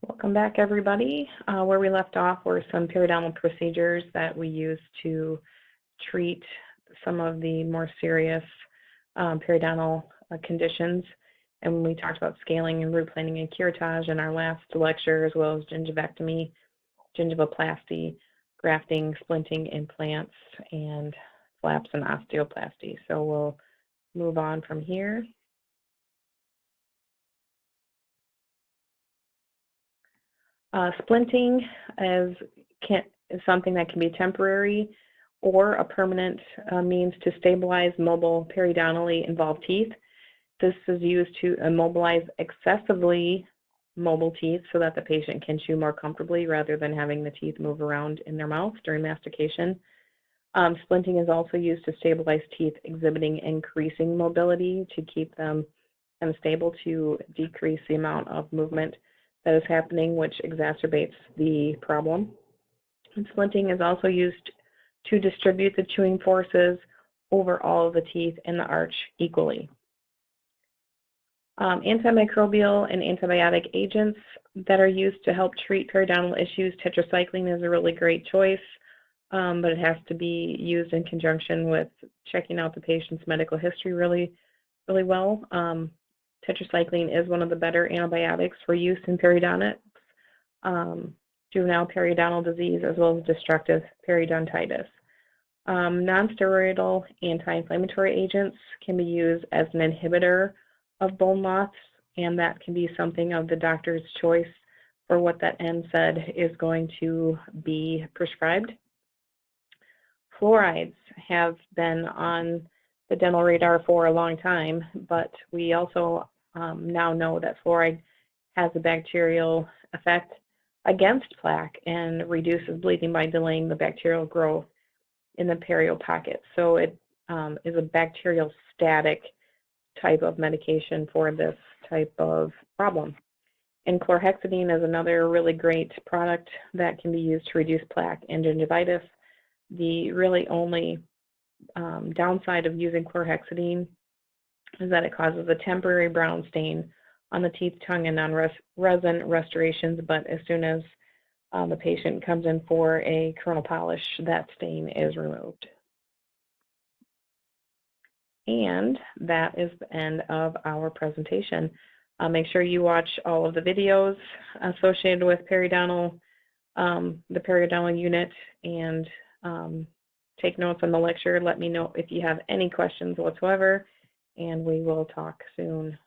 Welcome back, everybody. Where we left off were some periodontal procedures that we use to treat some of the more serious periodontal conditions. And we talked about scaling and root planing and curettage in our last lecture, as well as gingivectomy, gingivoplasty, grafting, splinting, implants, and flaps and osteoplasty. So we'll move on from here. Splinting is something that can be temporary or a permanent means to stabilize mobile periodontally involved teeth. This is used to immobilize excessively mobile teeth so that the patient can chew more comfortably rather than having the teeth move around in their mouth during mastication. Splinting is also used to stabilize teeth exhibiting increasing mobility to keep them unstable to decrease the amount of movement that is happening, which exacerbates the problem. And splinting is also used to distribute the chewing forces over all of the teeth in the arch equally. Antimicrobial and antibiotic agents that are used to help treat periodontal issues, tetracycline is a really great choice, but it has to be used in conjunction with checking out the patient's medical history really well. Tetracycline is one of the better antibiotics for use in periodontics, juvenile periodontal disease, as well as destructive periodontitis. Non-steroidal anti-inflammatory agents can be used as an inhibitor of bone loss, and that can be something of the doctor's choice for what that NSAID is going to be prescribed. Fluorides have been on the dental radar for a long time, but we also now know that fluoride has a bacterial effect against plaque and reduces bleeding by delaying the bacterial growth in the perio pocket. So it is a bacterial static type of medication for this type of problem. And chlorhexidine is another really great product that can be used to reduce plaque and gingivitis. The really only downside of using chlorhexidine is that it causes a temporary brown stain on the teeth, tongue, and non-resin restorations, but as soon as the patient comes in for a coronal polish, that stain is removed. And that is the end of our presentation. Make sure you watch all of the videos associated with periodontal, the periodontal unit, and take notes on the lecture. Let me know if you have any questions whatsoever, and we will talk soon.